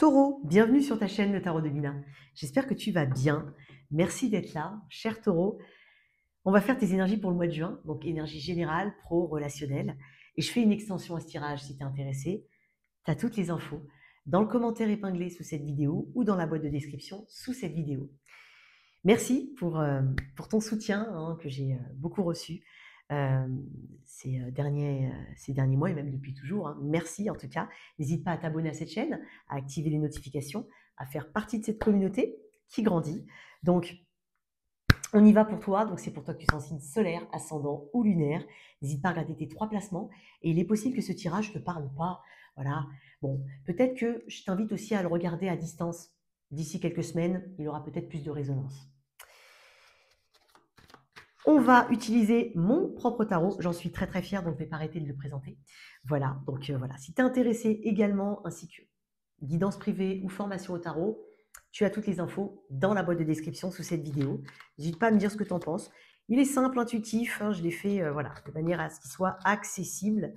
Taureau, bienvenue sur ta chaîne Le Tarot de Lina. J'espère que tu vas bien. Merci d'être là, cher Taureau. On va faire tes énergies pour le mois de juin, donc énergie générale, pro, relationnelle. Et je fais une extension à ce tirage si tu es intéressé. Tu as toutes les infos dans le commentaire épinglé sous cette vidéo ou dans la boîte de description sous cette vidéo. Merci pour ton soutien que j'ai beaucoup reçu ces derniers mois et même depuis toujours. Merci en tout cas. N'hésite pas à t'abonner à cette chaîne, à activer les notifications, à faire partie de cette communauté qui grandit. Donc, on y va pour toi. Donc, c'est pour toi que tu es en signe solaire, ascendant ou lunaire. N'hésite pas à regarder tes 3 placements. Et il est possible que ce tirage ne te parle pas. Voilà. Bon, peut-être que je t'invite aussi à le regarder à distance. D'ici quelques semaines, il aura peut-être plus de résonance. On va utiliser mon propre tarot. J'en suis très très fière, donc je ne vais pas arrêter de le présenter. Voilà, donc voilà. Si tu es intéressé également, ainsi que guidance privée ou formation au tarot, tu as toutes les infos dans la boîte de description sous cette vidéo. N'hésite pas à me dire ce que tu en penses. Il est simple, intuitif. Je l'ai fait voilà, de manière à ce qu'il soit accessible.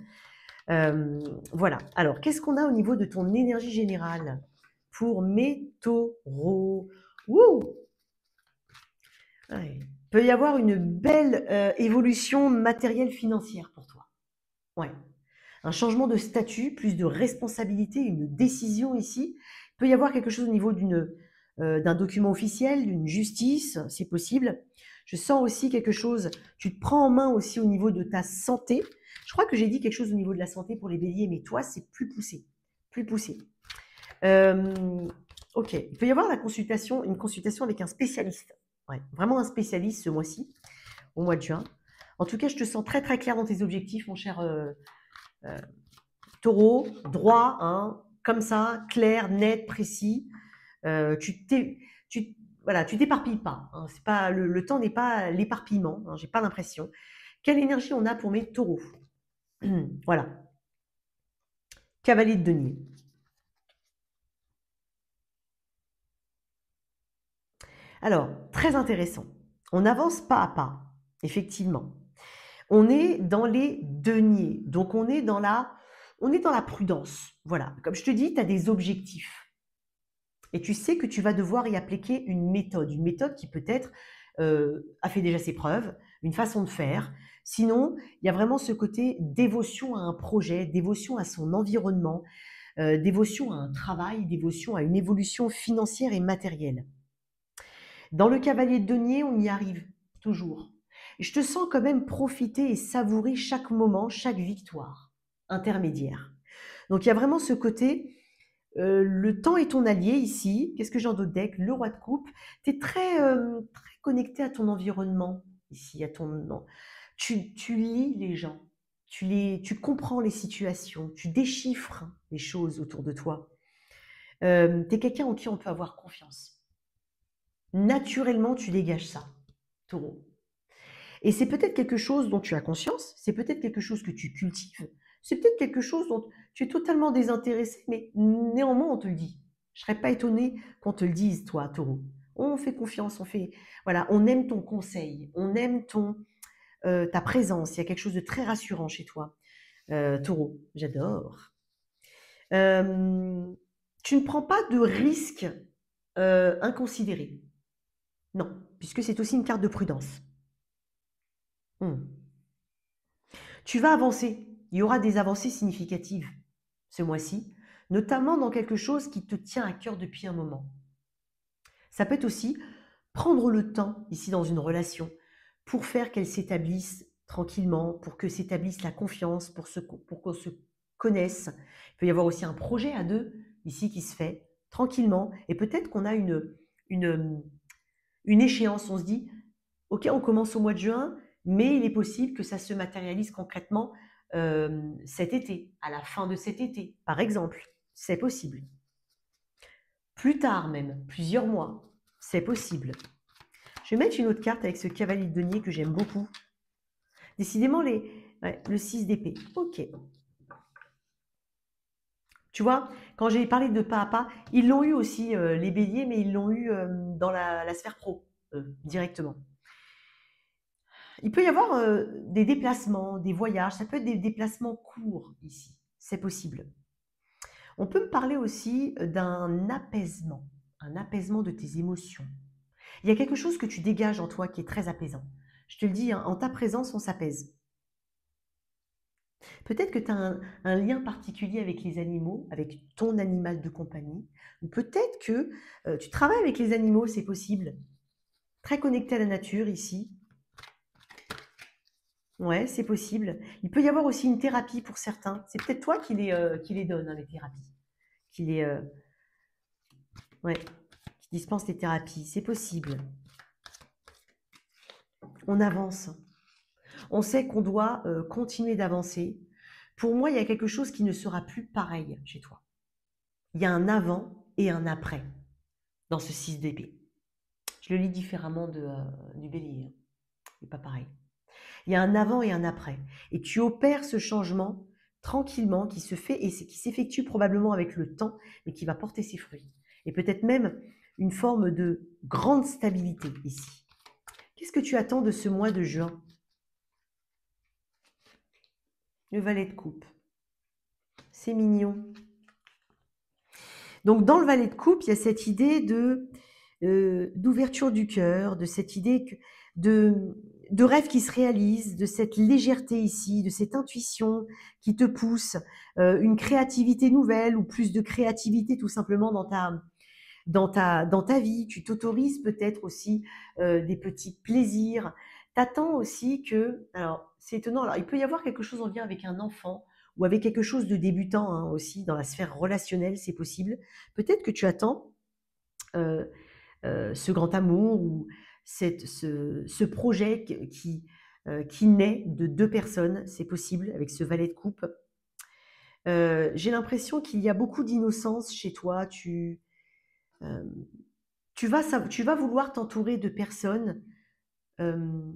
Voilà. Alors, qu'est-ce qu'on a au niveau de ton énergie générale pour mes taureaux? Wouh! Ouais. Il peut y avoir une belle évolution matérielle financière pour toi. Ouais. Un changement de statut, plus de responsabilité, une décision ici. Il peut y avoir quelque chose au niveau d'un document officiel, d'une justice, c'est possible. Je sens aussi quelque chose, tu te prends en main aussi au niveau de ta santé. Je crois que j'ai dit quelque chose au niveau de la santé pour les béliers, mais toi, c'est plus poussé. Plus poussé. Ok, il peut y avoir une consultation avec un spécialiste. Ouais, vraiment un spécialiste ce mois-ci, au mois de juin. En tout cas, je te sens très très clair dans tes objectifs, mon cher taureau, droit, comme ça, clair, net, précis. Voilà, tu t'éparpilles pas. C'est pas le temps n'est pas l'éparpillement. J'ai pas l'impression. Quelle énergie on a pour mes taureaux? Voilà. Cavalier de denier. Alors, très intéressant. On avance pas à pas, effectivement. On est dans les deniers, donc on est dans la prudence. Voilà, comme je te dis, tu as des objectifs. Et tu sais que tu vas devoir y appliquer une méthode qui peut-être a fait déjà ses preuves, une façon de faire. Sinon, il y a vraiment ce côté dévotion à un projet, dévotion à son environnement, dévotion à un travail, dévotion à une évolution financière et matérielle. Dans le cavalier de denier, on y arrive toujours. Et je te sens quand même profiter et savourer chaque moment, chaque victoire intermédiaire. Donc il y a vraiment ce côté, le temps est ton allié ici. Qu'est-ce que j'ai en d'autres deck? Le roi de coupe. Tu es très connecté à ton environnement ici, tu lis les gens, tu comprends les situations, tu déchiffres les choses autour de toi. Tu es quelqu'un en qui on peut avoir confiance. Naturellement, tu dégages ça, taureau. Et c'est peut-être quelque chose dont tu as conscience, c'est peut-être quelque chose que tu cultives, c'est peut-être quelque chose dont tu es totalement désintéressé, mais néanmoins, on te le dit. Je ne serais pas étonnée qu'on te le dise, toi, taureau. On fait confiance, voilà, on aime ton conseil, on aime ta présence. Il y a quelque chose de très rassurant chez toi, taureau. J'adore. Tu ne prends pas de risques inconsidérés. Non, puisque c'est aussi une carte de prudence. Tu vas avancer. Il y aura des avancées significatives ce mois-ci, notamment dans quelque chose qui te tient à cœur depuis un moment. Ça peut être aussi prendre le temps, ici dans une relation, pour faire qu'elle s'établisse tranquillement, pour que s'établisse la confiance, pour qu'on se connaisse. Il peut y avoir aussi un projet à deux, ici, qui se fait tranquillement. Et peut-être qu'on a une échéance. On se dit, ok, on commence au mois de juin, mais il est possible que ça se matérialise concrètement cet été, à la fin de cet été, par exemple. C'est possible. Plus tard même, plusieurs mois, c'est possible. Je vais mettre une autre carte avec ce cavalier de denier que j'aime beaucoup. Décidément, le 6 d'épée. Ok. Tu vois, quand j'ai parlé de pas à pas, ils l'ont eu aussi, les béliers, mais ils l'ont eu dans la sphère pro, directement. Il peut y avoir des déplacements, des voyages, ça peut être des déplacements courts ici, c'est possible. On peut me parler aussi d'un apaisement, un apaisement de tes émotions. Il y a quelque chose que tu dégages en toi qui est très apaisant. Je te le dis, hein, en ta présence, on s'apaise. Peut-être que tu as un lien particulier avec les animaux, avec ton animal de compagnie, ou peut-être que tu travailles avec les animaux, c'est possible. Très connecté à la nature ici. Ouais, c'est possible. Il peut y avoir aussi une thérapie pour certains. C'est peut-être toi qui les donne, hein, les thérapies. Qui les, ouais, qui dispense les thérapies. C'est possible. On avance. On sait qu'on doit continuer d'avancer. Pour moi, il y a quelque chose qui ne sera plus pareil chez toi. Il y a un avant et un après dans ce 6 d'épée. Je le lis différemment du bélier. Hein. C'est pas pareil. Il y a un avant et un après. Et tu opères ce changement tranquillement qui se fait et qui s'effectue probablement avec le temps, mais qui va porter ses fruits. Et peut-être même une forme de grande stabilité ici. Qu'est-ce que tu attends de ce mois de juin? Le valet de coupe. C'est mignon. Donc dans le valet de coupe, il y a cette idée d'ouverture du cœur, de cette idée de rêve qui se réalise, de cette légèreté ici, de cette intuition qui te pousse, une créativité nouvelle ou plus de créativité tout simplement dans ta vie. Tu t'autorises peut-être aussi des petits plaisirs. T'attends aussi que, alors c'est étonnant, alors il peut y avoir quelque chose en lien avec un enfant ou avec quelque chose de débutant hein, aussi dans la sphère relationnelle, c'est possible. Peut-être que tu attends euh, ce grand amour ou ce projet qui naît de deux personnes, c'est possible avec ce valet de coupe. J'ai l'impression qu'il y a beaucoup d'innocence chez toi. Euh, tu vas vouloir t'entourer de personnes euh,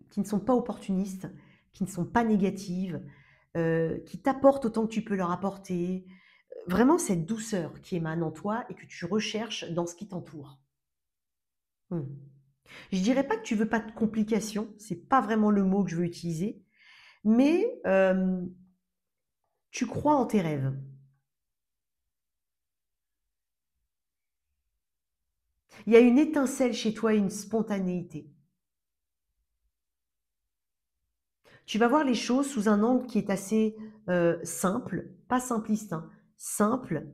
qui ne sont pas opportunistes, qui ne sont pas négatives, qui t'apportent autant que tu peux leur apporter. Vraiment cette douceur qui émane en toi et que tu recherches dans ce qui t'entoure. Hmm. Je dirais pas que tu veux pas de complications, c'est pas vraiment le mot que je veux utiliser, mais tu crois en tes rêves. Il y a une étincelle chez toi, une spontanéité. Tu vas voir les choses sous un angle qui est assez simple, pas simpliste, hein, simple,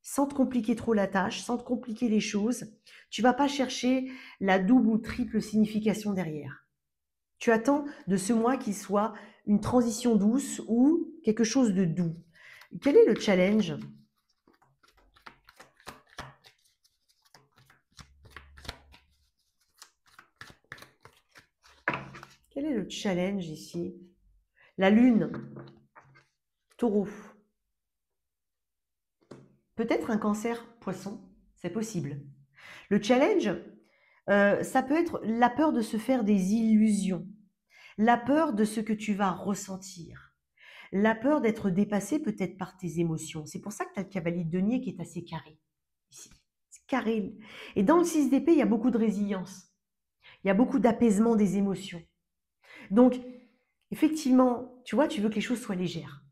sans te compliquer trop la tâche, sans te compliquer les choses. Tu vas pas chercher la double ou triple signification derrière. Tu attends de ce mois qu'il soit une transition douce ou quelque chose de doux. Quel est le challenge? Quel est le challenge ici? La lune, taureau. Peut-être un cancer poisson, c'est possible. Le challenge, ça peut être la peur de se faire des illusions, la peur de ce que tu vas ressentir, la peur d'être dépassé peut-être par tes émotions. C'est pour ça que tu as le cavalier de denier qui est assez carré ici. C'est carré. Et dans le 6 d'épée, il y a beaucoup de résilience. Il y a beaucoup d'apaisement des émotions. Donc, effectivement, tu vois, tu veux que les choses soient légères.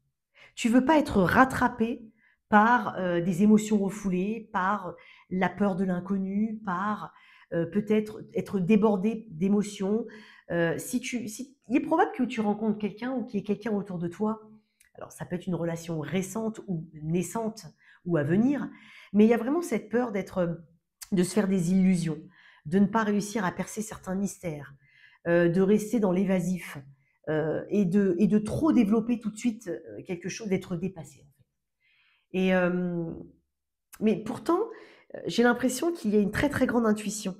Tu veux pas être rattrapé par des émotions refoulées, par la peur de l'inconnu, par peut-être être débordé d'émotions. Il est probable que tu rencontres quelqu'un ou qu'il y ait quelqu'un autour de toi. Alors, ça peut être une relation récente ou naissante ou à venir, mais il y a vraiment cette peur de se faire des illusions, de ne pas réussir à percer certains mystères, de rester dans l'évasif et de trop développer tout de suite quelque chose, d'être dépassé. En fait. Et, mais pourtant, j'ai l'impression qu'il y a une très très grande intuition.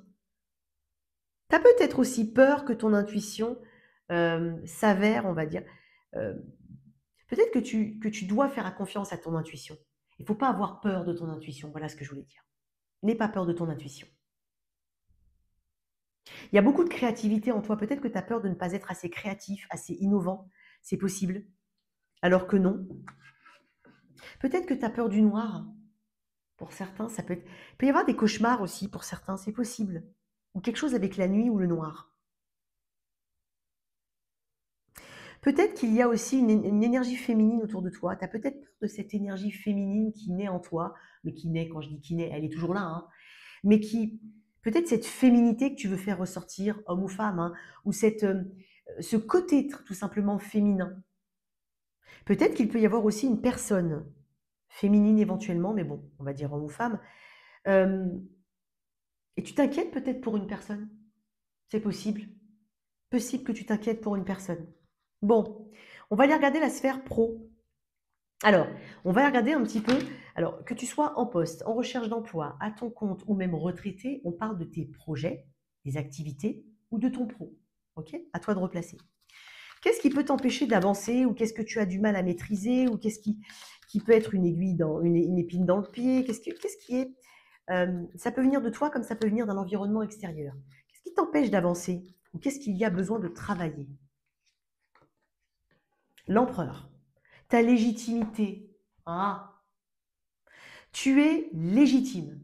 Tu as peut-être aussi peur que ton intuition s'avère, on va dire. euh, Peut-être que tu dois faire confiance à ton intuition. Il ne faut pas avoir peur de ton intuition. Voilà ce que je voulais dire. N'aie pas peur de ton intuition. Il y a beaucoup de créativité en toi. Peut-être que tu as peur de ne pas être assez créatif, assez innovant. C'est possible. Alors que non. Peut-être que tu as peur du noir. Pour certains, ça peut être. Il peut y avoir des cauchemars aussi pour certains, c'est possible. Ou quelque chose avec la nuit ou le noir. Peut-être qu'il y a aussi une énergie féminine autour de toi. Tu as peut-être peur de cette énergie féminine qui naît en toi, mais qui naît, quand je dis qui naît, elle est toujours là, hein, mais qui, peut-être cette féminité que tu veux faire ressortir, homme ou femme, hein, ou ce côté tout simplement féminin. Peut-être qu'il peut y avoir aussi une personne féminine éventuellement, mais bon, on va dire homme ou femme, euh, et tu t'inquiètes peut-être pour une personne. C'est possible. Possible que tu t'inquiètes pour une personne. Bon, on va aller regarder la sphère pro. Alors, on va regarder un petit peu, alors que tu sois en poste, en recherche d'emploi, à ton compte ou même retraité, on parle de tes projets, des activités ou de ton pro. Ok? À toi de replacer. Qu'est-ce qui peut t'empêcher d'avancer ou qu'est-ce que tu as du mal à maîtriser ou qu'est-ce qui peut être une aiguille dans une épine dans le pied? Qu'est-ce qui est ça peut venir de toi comme ça peut venir d'un environnement extérieur. Qu'est-ce qui t'empêche d'avancer ou qu'est-ce qu'il y a besoin de travailler? L'empereur, ta légitimité. Ah, tu es légitime.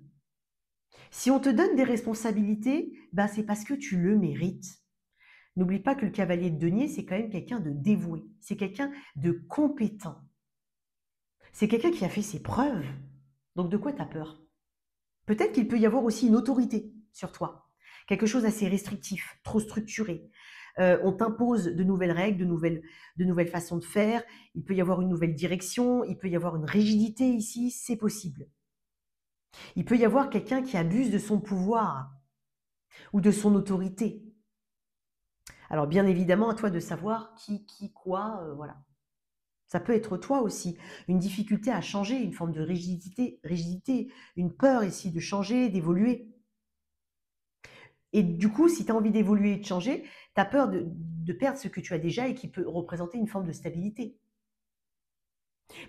Si on te donne des responsabilités, ben c'est parce que tu le mérites. N'oublie pas que le cavalier de denier, c'est quand même quelqu'un de dévoué, c'est quelqu'un de compétent. C'est quelqu'un qui a fait ses preuves. Donc de quoi tu as peur? Peut-être qu'il peut y avoir aussi une autorité sur toi, quelque chose d'assez restrictif, trop structuré. On t'impose de nouvelles règles, de nouvelles façons de faire, il peut y avoir une nouvelle direction, il peut y avoir une rigidité ici, c'est possible. Il peut y avoir quelqu'un qui abuse de son pouvoir ou de son autorité. Alors bien évidemment, à toi de savoir qui, quoi, voilà. Ça peut être toi aussi, une difficulté à changer, une forme de rigidité, une peur ici de changer, d'évoluer. Et du coup, si tu as envie d'évoluer et de changer, tu as peur de perdre ce que tu as déjà et qui peut représenter une forme de stabilité.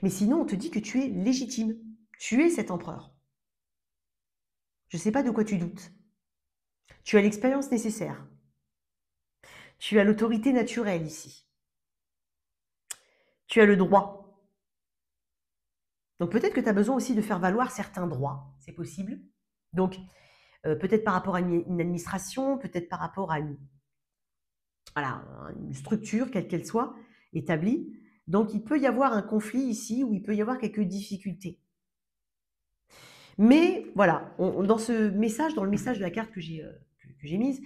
Mais sinon, on te dit que tu es légitime. Tu es cet empereur. Je ne sais pas de quoi tu doutes. Tu as l'expérience nécessaire. Tu as l'autorité naturelle ici. Tu as le droit. Donc peut-être que tu as besoin aussi de faire valoir certains droits. C'est possible. Donc peut-être par rapport à une administration, peut-être par rapport à voilà, une structure, quelle qu'elle soit, établie. Donc il peut y avoir un conflit ici où il peut y avoir quelques difficultés. Mais voilà, dans ce message, dans le message de la carte que j'ai mise,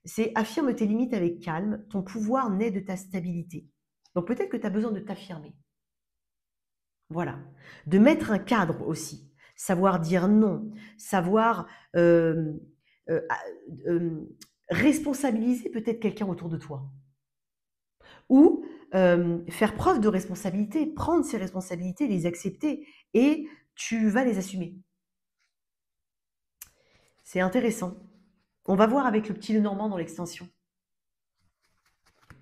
c'est affirme tes limites avec calme, ton pouvoir naît de ta stabilité. Donc peut-être que tu as besoin de t'affirmer. Voilà. De mettre un cadre aussi. Savoir dire non. Savoir euh, euh, euh, responsabiliser peut-être quelqu'un autour de toi. Ou faire preuve de responsabilité, prendre ses responsabilités, les accepter et tu vas les assumer. C'est intéressant. On va voir avec le petit Lenormand dans l'extension.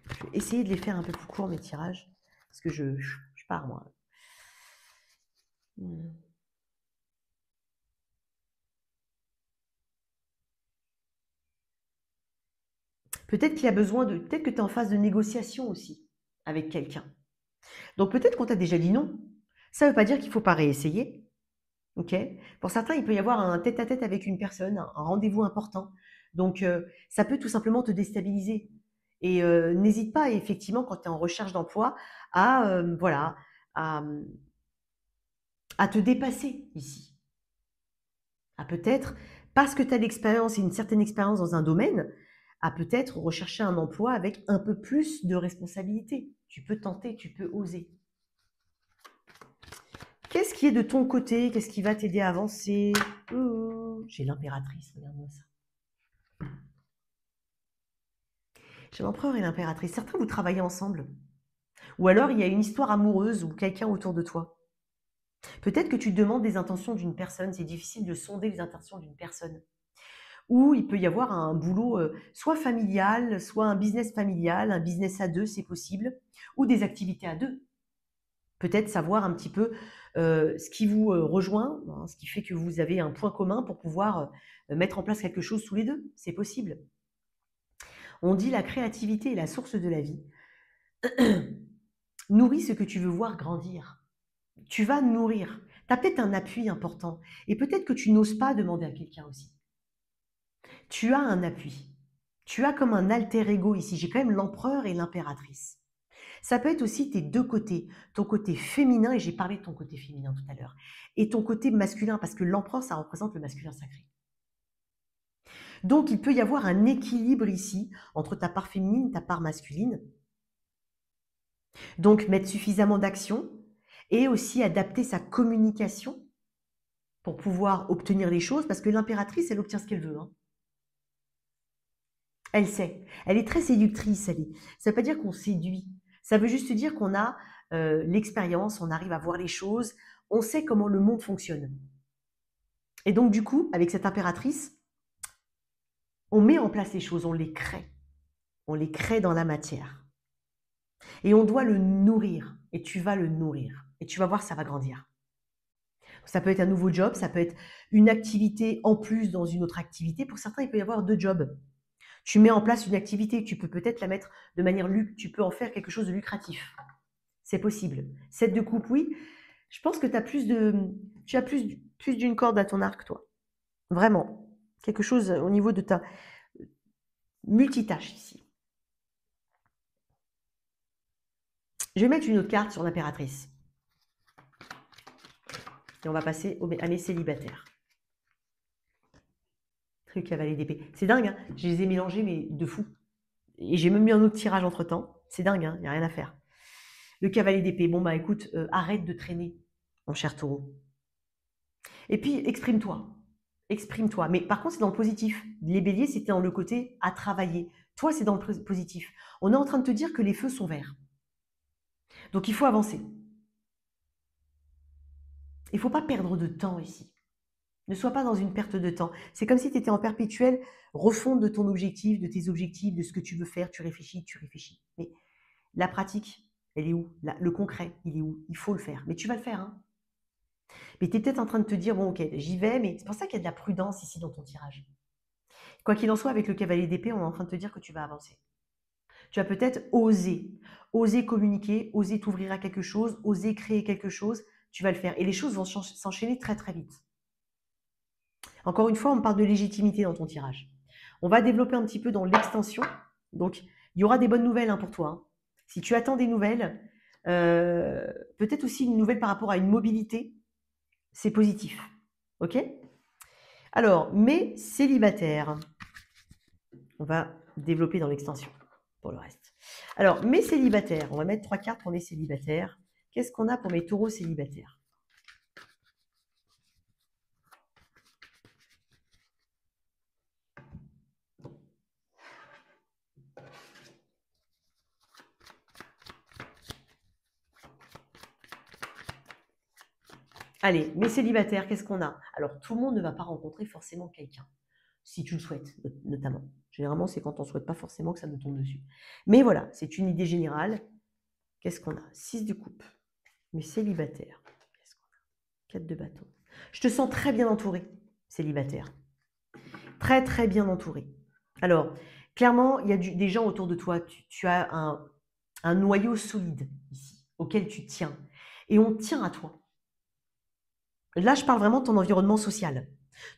Je vais essayer de les faire un peu plus courts, mes tirages, parce que je pars, moi. Peut-être qu'il y a besoin de... Peut-être que tu es en phase de négociation aussi avec quelqu'un. Donc peut-être qu'on t'a déjà dit non. Ça ne veut pas dire qu'il ne faut pas réessayer. Ok. Pour certains, il peut y avoir un tête-à-tête avec une personne, un rendez-vous important. Donc ça peut tout simplement te déstabiliser. Et n'hésite pas, effectivement, quand tu es en recherche d'emploi, voilà, à, à te dépasser ici. À peut-être, parce que tu as l'expérience et une certaine expérience dans un domaine, à peut-être rechercher un emploi avec un peu plus de responsabilité. Tu peux tenter, tu peux oser. Qu'est-ce qui est de ton côté? Qu'est-ce qui va t'aider à avancer? J'ai l'impératrice, regarde-moi ça. J'ai l'empereur et l'impératrice. Certains, vous travaillez ensemble. Ou alors, il y a une histoire amoureuse ou quelqu'un autour de toi. Peut-être que tu demandes des intentions d'une personne. C'est difficile de sonder les intentions d'une personne. Ou il peut y avoir un boulot soit familial, soit un business familial, un business à deux, c'est possible. Ou des activités à deux. Peut-être savoir un petit peu ce qui vous rejoint, hein, ce qui fait que vous avez un point commun pour pouvoir mettre en place quelque chose tous les deux. C'est possible. On dit la créativité est la source de la vie. Nourris ce que tu veux voir grandir. Tu vas nourrir. Tu as peut-être un appui important. Et peut-être que tu n'oses pas demander à quelqu'un aussi. Tu as un appui. Tu as comme un alter ego ici. J'ai quand même l'empereur et l'impératrice. Ça peut être aussi tes deux côtés, ton côté féminin, et j'ai parlé de ton côté féminin tout à l'heure, et ton côté masculin, parce que l'empereur, ça représente le masculin sacré. Donc, il peut y avoir un équilibre ici entre ta part féminine et ta part masculine. Donc, mettre suffisamment d'action et aussi adapter sa communication pour pouvoir obtenir les choses, parce que l'impératrice, elle obtient ce qu'elle veut, hein. Elle sait. Elle est très séductrice. Ça ne veut pas dire qu'on séduit. Ça veut juste dire qu'on a l'expérience, on arrive à voir les choses, on sait comment le monde fonctionne. Et donc, du coup, avec cette impératrice, on met en place les choses, on les crée. On les crée dans la matière. Et on doit le nourrir. Et tu vas le nourrir. Et tu vas voir, ça va grandir. Ça peut être un nouveau job, ça peut être une activité en plus dans une autre activité. Pour certains, il peut y avoir 2 jobs. Tu mets en place une activité, tu peux peut-être la mettre de manière tu peux en faire quelque chose de lucratif. C'est possible. 7 de coupe, oui. Je pense que tu as plus d'une corde à ton arc, toi. Vraiment. Quelque chose au niveau de ta multitâche ici. Je vais mettre une autre carte sur l'impératrice. Et on va passer à mes célibataires. Le cavalier d'épée. C'est dingue, hein, je les ai mélangés, mais de fou. Et j'ai même mis un autre tirage entre-temps. C'est dingue, hein, il n'y a rien à faire. Le cavalier d'épée. Bon, bah écoute, arrête de traîner, mon cher taureau. Et puis, exprime-toi. Exprime-toi. Mais par contre, c'est dans le positif. Les béliers, c'était dans le côté à travailler. Toi, c'est dans le positif. On est en train de te dire que les feux sont verts. Donc, il faut avancer. Il ne faut pas perdre de temps ici. Ne sois pas dans une perte de temps. C'est comme si tu étais en perpétuelle refonte de ton objectif, de tes objectifs, de ce que tu veux faire. Tu réfléchis, tu réfléchis. Mais la pratique, elle est où? Le concret, il est où? Il faut le faire. Mais tu vas le faire, hein. Mais tu es peut-être en train de te dire, bon, ok, j'y vais, mais c'est pour ça qu'il y a de la prudence ici dans ton tirage. Quoi qu'il en soit, avec le cavalier d'épée, on est en train de te dire que tu vas avancer. Tu vas peut-être oser communiquer, oser t'ouvrir à quelque chose, oser créer quelque chose. Tu vas le faire. Et les choses vont s'enchaîner très, très vite. Encore une fois, on parle de légitimité dans ton tirage. On va développer un petit peu dans l'extension. Donc, il y aura des bonnes nouvelles, hein, pour toi, hein. Si tu attends des nouvelles, peut-être aussi une nouvelle par rapport à une mobilité, c'est positif. OK? Alors, mes célibataires. On va développer dans l'extension pour le reste. Alors, mes célibataires. On va mettre 3 cartes pour mes célibataires. Qu'est-ce qu'on a pour mes taureaux célibataires? Allez, mes célibataires, qu'est-ce qu'on a? Alors, tout le monde ne va pas rencontrer forcément quelqu'un, si tu le souhaites, notamment. Généralement, c'est quand on ne souhaite pas forcément que ça nous tombe dessus. Mais voilà, c'est une idée générale. Qu'est-ce qu'on a? 6 de coupe. Mes célibataires. Qu'est-ce qu'on a? 4 de bâton. Je te sens très bien entouré, célibataire. Très, très bien entouré. Alors, clairement, il y a des gens autour de toi. Tu as un noyau solide ici, auquel tu tiens. Et on tient à toi. Là, je parle vraiment de ton environnement social.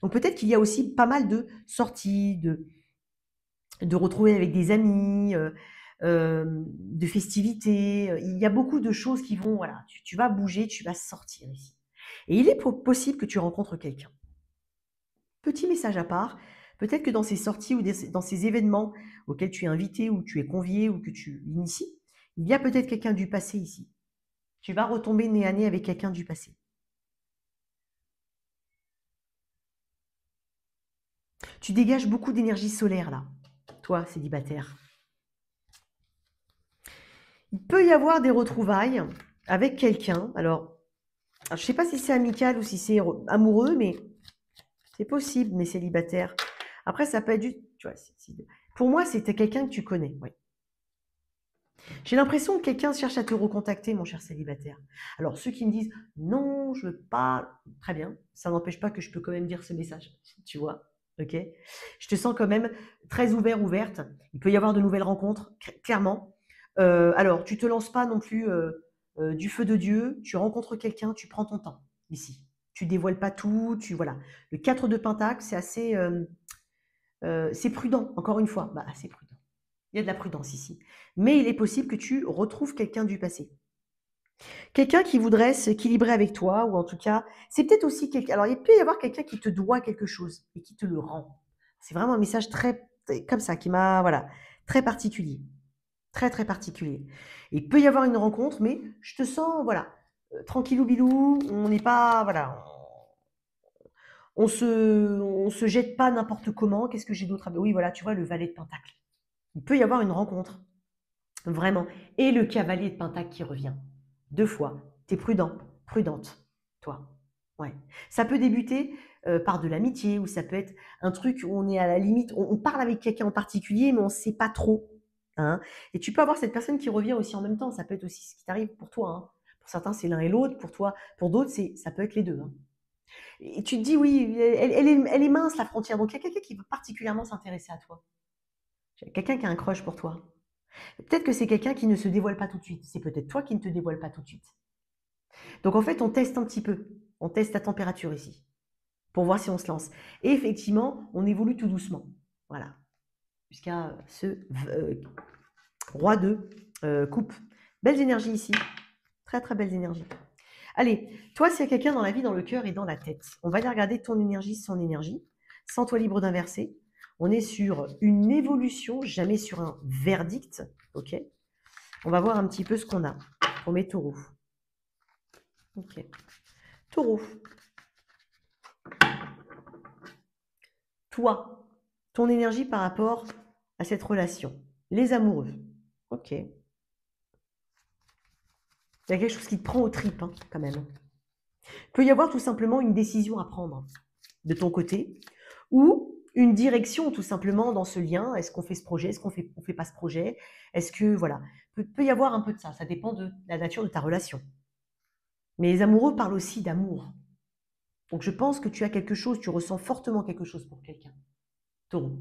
Donc peut-être qu'il y a aussi pas mal de sorties, de retrouver avec des amis, de festivités. Il y a beaucoup de choses qui vont, voilà, tu vas bouger, tu vas sortir ici. Et il est possible que tu rencontres quelqu'un. Petit message à part, peut-être que dans ces sorties ou dans ces événements auxquels tu es invité ou tu es convié ou que tu inities, il y a peut-être quelqu'un du passé ici. Tu vas retomber nez à nez avec quelqu'un du passé. Tu dégages beaucoup d'énergie solaire là, toi, célibataire. Il peut y avoir des retrouvailles avec quelqu'un. Alors, je ne sais pas si c'est amical ou si c'est amoureux, mais c'est possible, mes célibataires. Après, ça peut être juste... Tu vois, pour moi, c'était quelqu'un que tu connais, oui. J'ai l'impression que quelqu'un cherche à te recontacter, mon cher célibataire. Alors, ceux qui me disent « Non, je veux pas… » Très bien, ça n'empêche pas que je peux quand même dire ce message, tu vois, ok? Je te sens quand même très ouverte. Il peut y avoir de nouvelles rencontres, clairement. Alors, tu te lances pas non plus du feu de Dieu. Tu rencontres quelqu'un, tu prends ton temps ici. Tu dévoiles pas tout, voilà. Le 4 de Pentacle, c'est assez… c'est prudent, encore une fois. Bah, c'est prudent. Il y a de la prudence ici. Mais il est possible que tu retrouves quelqu'un du passé. Quelqu'un qui voudrait s'équilibrer avec toi, ou en tout cas, c'est peut-être aussi quelqu'un. Alors, il peut y avoir quelqu'un qui te doit quelque chose et qui te le rend. C'est vraiment un message très comme ça, qui m'a, voilà, très particulier. Très, très particulier. Il peut y avoir une rencontre, mais je te sens, voilà, tranquillou bilou, on n'est pas, voilà, on se jette pas n'importe comment. Qu'est-ce que j'ai d'autre à... Oui, voilà, tu vois, le valet de Pentacle. Il peut y avoir une rencontre, vraiment. Et le cavalier de Pentacle qui revient. 2 fois. Tu es prudent, prudente, toi. Ouais. Ça peut débuter par de l'amitié, ou ça peut être un truc où on est à la limite, on parle avec quelqu'un en particulier, mais on ne sait pas trop. Hein. Et tu peux avoir cette personne qui revient aussi en même temps. Ça peut être aussi ce qui t'arrive pour toi. Hein. Pour certains, c'est l'un et l'autre. Pour toi, pour d'autres, ça peut être les deux. Hein. Et tu te dis, oui, elle est mince la frontière. Donc, il y a quelqu'un qui va particulièrement s'intéresser à toi. Quelqu'un qui a un crush pour toi. Peut-être que c'est quelqu'un qui ne se dévoile pas tout de suite. C'est peut-être toi qui ne te dévoile pas tout de suite. Donc, en fait, on teste un petit peu. On teste la température ici. Pour voir si on se lance. Et effectivement, on évolue tout doucement. Voilà. Jusqu'à ce roi de coupe. Belles énergies ici. Très, très belles énergies. Allez, toi, s'il y a quelqu'un dans la vie, dans le cœur et dans la tête, on va aller regarder ton énergie, son énergie. Sens-toi libre d'inverser. On est sur une évolution, jamais sur un verdict. Ok. On va voir un petit peu ce qu'on a pour mes taureaux. Ok. Taureau. Toi, ton énergie par rapport à cette relation. Les amoureux. Ok. Il y a quelque chose qui te prend aux tripes, hein, quand même. Il peut y avoir tout simplement une décision à prendre de ton côté, ou une direction tout simplement dans ce lien. Est-ce qu'on fait ce projet? Est-ce qu'on fait pas ce projet? Est-ce que, voilà, peut y avoir un peu de ça. Ça dépend de la nature de ta relation. Mais les amoureux parlent aussi d'amour. Donc je pense que tu as quelque chose, tu ressens fortement quelque chose pour quelqu'un. Taureau.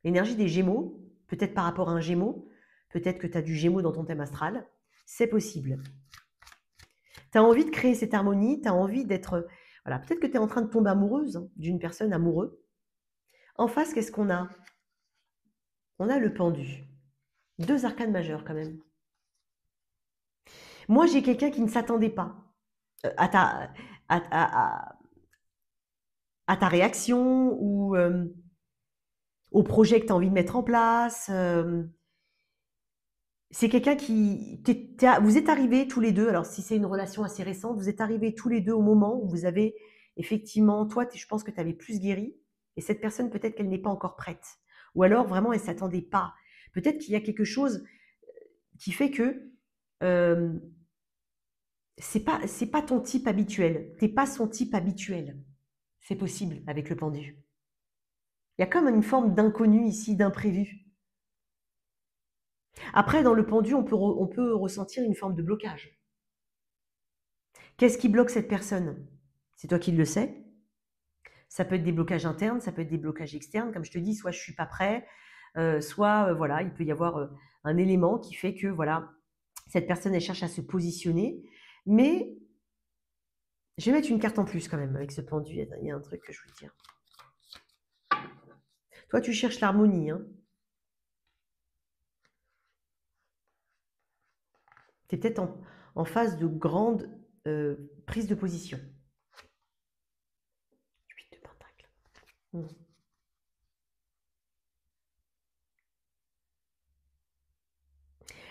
L'énergie des Gémeaux, peut-être par rapport à un Gémeaux, peut-être que tu as du Gémeaux dans ton thème astral, c'est possible. Tu as envie de créer cette harmonie, tu as envie d'être... Voilà, peut-être que tu es en train de tomber amoureuse d'une personne amoureuse. En face, qu'est-ce qu'on a? On a le pendu. 2 arcanes majeures quand même. Moi, j'ai quelqu'un qui ne s'attendait pas à ta, à ta réaction, ou au projet que tu as envie de mettre en place. C'est quelqu'un qui... vous êtes arrivés tous les deux, alors si c'est une relation assez récente, vous êtes arrivés tous les deux au moment où vous avez effectivement, toi, je pense que tu avais plus guéri, et cette personne, peut-être qu'elle n'est pas encore prête. Ou alors, vraiment, elle ne s'attendait pas. Peut-être qu'il y a quelque chose qui fait que euh, c'est pas ton type habituel. Tu n'es pas son type habituel. C'est possible avec le pendu. Il y a comme une forme d'inconnu ici, d'imprévu. Après, dans le pendu, on peut ressentir une forme de blocage. Qu'est-ce qui bloque cette personne? C'est toi qui le sais. Ça peut être des blocages internes, ça peut être des blocages externes. Comme je te dis, soit je ne suis pas prêt, soit voilà, il peut y avoir un élément qui fait que voilà, cette personne, elle cherche à se positionner. Mais je vais mettre une carte en plus quand même avec ce pendu. Il y a un truc que je veux dire. Toi, tu cherches l'harmonie. Hein. Tu es peut-être en phase de grande prise de position. 8 de pentacle.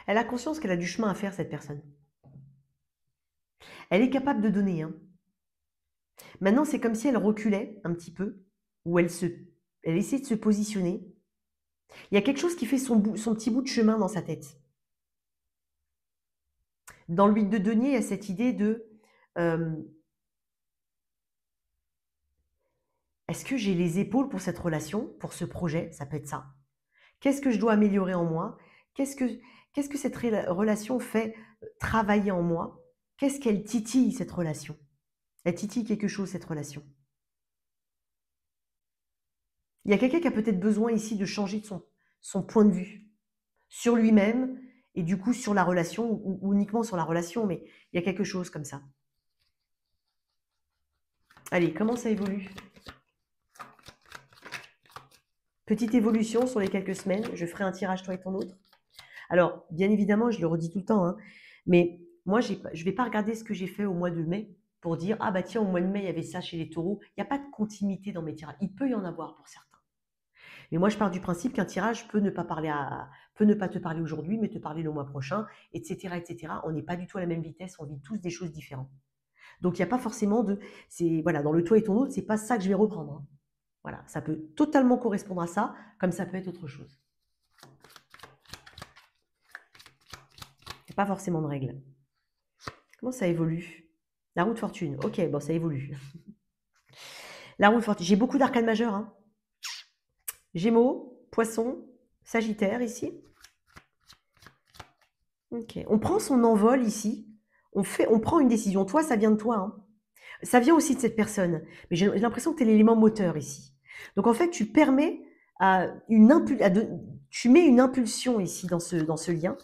Elle a conscience qu'elle a du chemin à faire, cette personne. Elle est capable de donner. Hein. Maintenant, c'est comme si elle reculait un petit peu, ou elle essaie de se positionner. Il y a quelque chose qui fait son petit bout de chemin dans sa tête. Dans le 8 de denier, il y a cette idée de est-ce que j'ai les épaules pour cette relation, pour ce projet? Ça peut être ça. Qu'est-ce que je dois améliorer en moi? Qu'est-ce que cette relation fait travailler en moi? Qu'est-ce qu'elle titille, cette relation? Elle titille quelque chose, cette relation. Il y a quelqu'un qui a peut-être besoin ici de changer de son point de vue sur lui-même, et du coup sur la relation, ou uniquement sur la relation, mais il y a quelque chose comme ça. Allez, comment ça évolue? Petite évolution sur les quelques semaines. Je ferai un tirage toi et ton autre. Alors, bien évidemment, je le redis tout le temps, hein, mais moi, je ne vais pas regarder ce que j'ai fait au mois de mai pour dire, ah bah tiens, au mois de mai, il y avait ça chez les taureaux. Il n'y a pas de continuité dans mes tirages. Il peut y en avoir pour certains. Mais moi, je pars du principe qu'un tirage peut ne pas te parler aujourd'hui, mais te parler le mois prochain, etc., etc. On n'est pas du tout à la même vitesse, on vit tous des choses différentes. Donc, il n'y a pas forcément voilà, dans le toi et ton autre, c'est pas ça que je vais reprendre, hein. Voilà, ça peut totalement correspondre à ça, comme ça peut être autre chose. Il n'y a pas forcément de règle. Comment ça évolue? La roue de fortune. Ok, bon, ça évolue. La roue de fortune. J'ai beaucoup d'arcanes majeures, hein. Gémeaux, Poissons, Sagittaire ici. Ok. On prend son envol ici. On prend une décision. Toi, ça vient de toi, hein. Ça vient aussi de cette personne. Mais j'ai l'impression que tu es l'élément moteur ici. Donc en fait, tu permets tu mets une impulsion ici dans ce lien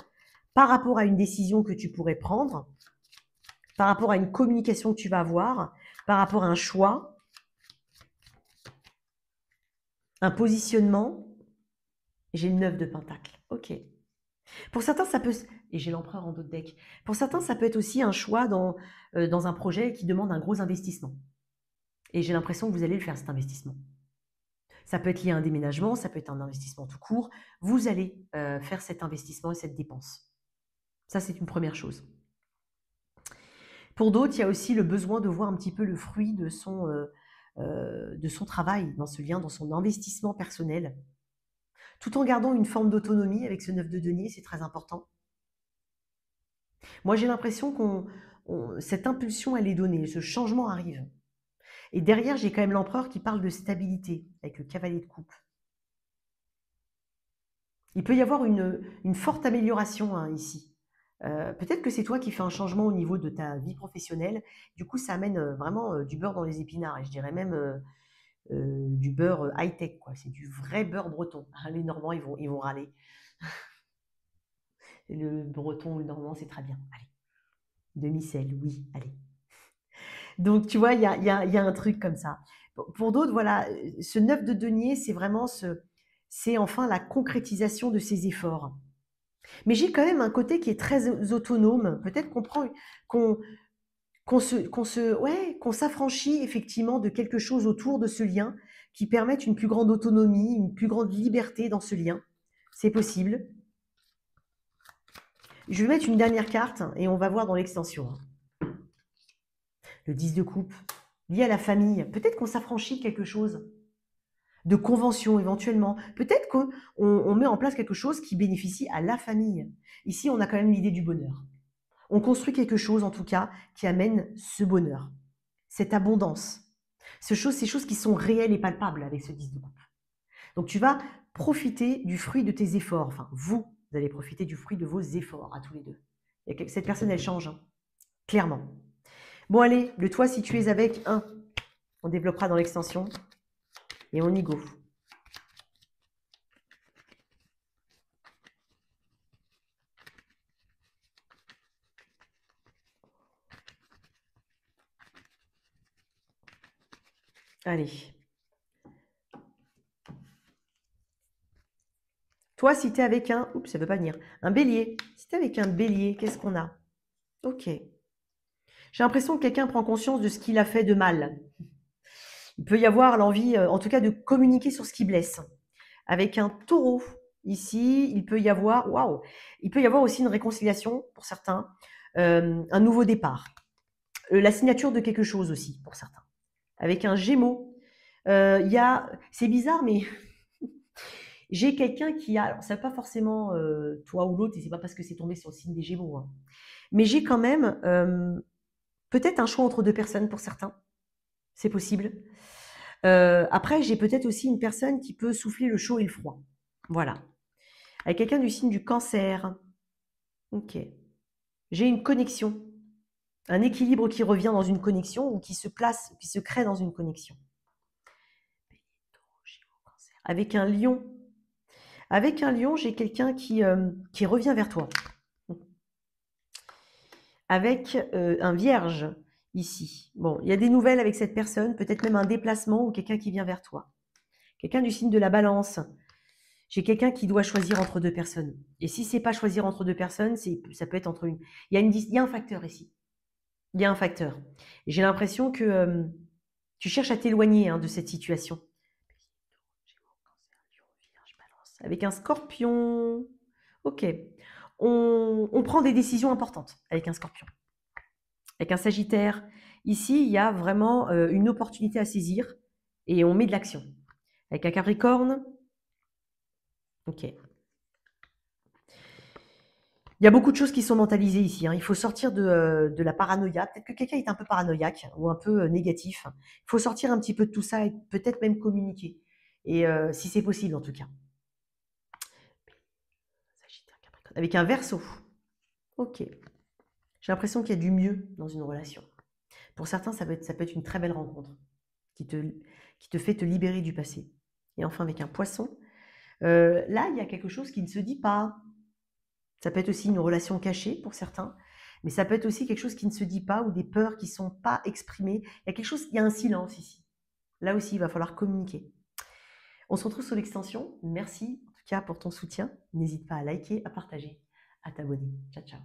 par rapport à une décision que tu pourrais prendre, par rapport à une communication que tu vas avoir, par rapport à un choix, un positionnement. J'ai le 9 de Pentacle. Ok. Pour certains, ça peut... Et j'ai l'empereur en dos de deck. Pour certains, ça peut être aussi un choix dans un projet qui demande un gros investissement. Et j'ai l'impression que vous allez le faire, cet investissement. Ça peut être lié à un déménagement, ça peut être un investissement tout court. Vous allez faire cet investissement et cette dépense. Ça, c'est une première chose. Pour d'autres, il y a aussi le besoin de voir un petit peu le fruit de son travail dans ce lien, dans son investissement personnel, tout en gardant une forme d'autonomie avec ce 9 de denier, c'est très important. Moi, j'ai l'impression cette impulsion, elle est donnée, ce changement arrive. Et derrière, j'ai quand même l'empereur qui parle de stabilité, avec le cavalier de coupe. Il peut y avoir une forte amélioration, hein, ici. Peut-être que c'est toi qui fais un changement au niveau de ta vie professionnelle. Du coup, ça amène vraiment du beurre dans les épinards. Et je dirais même du beurre high-tech, quoi. C'est du vrai beurre breton. Les Normands, ils vont râler. Le breton ou le normand, c'est très bien. Allez. Demi-sel, oui, allez. Donc, tu vois, il y a un truc comme ça. Pour d'autres, voilà, ce 9 de denier, c'est vraiment c'est enfin la concrétisation de ses efforts. Mais j'ai quand même un côté qui est très autonome. Peut-être qu'on s'affranchit effectivement de quelque chose autour de ce lien qui permette une plus grande autonomie, une plus grande liberté dans ce lien. C'est possible. Je vais mettre une dernière carte et on va voir dans l'extension. Le 10 de coupe, lié à la famille. Peut-être qu'on s'affranchit de quelque chose, de convention éventuellement. Peut-être qu'on met en place quelque chose qui bénéficie à la famille. Ici, on a quand même l'idée du bonheur. On construit quelque chose, en tout cas, qui amène ce bonheur, cette abondance. Ces choses qui sont réelles et palpables avec ce 10 de coupe. Donc, tu vas profiter du fruit de tes efforts. Enfin, vous allez profiter du fruit de vos efforts à tous les deux. Et cette personne, elle change, hein, clairement. Bon, allez, le toi, si tu es avec 1, on développera dans l'extension. Et on y go. Allez. Toi, si tu es avec un... Oups, ça ne veut pas venir. Un bélier. Si tu es avec un bélier, qu'est-ce qu'on a? Ok. J'ai l'impression que quelqu'un prend conscience de ce qu'il a fait de mal. Il peut y avoir l'envie, en tout cas, de communiquer sur ce qui blesse. Avec un taureau, ici, il peut y avoir... Waouh! Il peut y avoir aussi une réconciliation, pour certains. Un nouveau départ. La signature de quelque chose aussi, pour certains. Avec un gémeau, c'est bizarre, mais j'ai quelqu'un qui a, alors ça n'est pas forcément toi ou l'autre, et c'est pas parce que c'est tombé sur le signe des Gémeaux, hein, mais j'ai quand même peut-être un choix entre deux personnes pour certains, c'est possible. Après, j'ai peut-être aussi une personne qui peut souffler le chaud et le froid. Voilà. Avec quelqu'un du signe du Cancer. Ok. J'ai une connexion, un équilibre qui revient dans une connexion ou qui se place, qui se crée dans une connexion. Avec un lion. Avec un lion, j'ai quelqu'un qui revient vers toi. Avec un vierge ici. Bon, il y a des nouvelles avec cette personne, peut-être même un déplacement ou quelqu'un qui vient vers toi. Quelqu'un du signe de la balance. J'ai quelqu'un qui doit choisir entre deux personnes. Et si c'est pas choisir entre deux personnes, ça peut être entre une... il y a un facteur ici. Il y a un facteur. Et j'ai l'impression que tu cherches à t'éloigner de cette situation. Avec un scorpion. Ok. On prend des décisions importantes avec un scorpion. Avec un sagittaire, ici, il y a vraiment une opportunité à saisir et on met de l'action. Avec un capricorne, ok. Il y a beaucoup de choses qui sont mentalisées ici. Il faut sortir de la paranoïa. Peut-être que quelqu'un est un peu paranoïaque ou un peu négatif. Il faut sortir un petit peu de tout ça et peut-être même communiquer. Et si c'est possible, en tout cas. Avec un verso. Ok. J'ai l'impression qu'il y a du mieux dans une relation. Pour certains, ça peut être une très belle rencontre qui te fait te libérer du passé. Et enfin, avec un poisson, là, il y a quelque chose qui ne se dit pas. Ça peut être aussi une relation cachée pour certains, mais ça peut être aussi quelque chose qui ne se dit pas ou des peurs qui ne sont pas exprimées. Il y a un silence ici. Là aussi, il va falloir communiquer. On se retrouve sur l'extension. Merci en tout cas pour ton soutien. N'hésite pas à liker, à partager, à t'abonner. Ciao, ciao.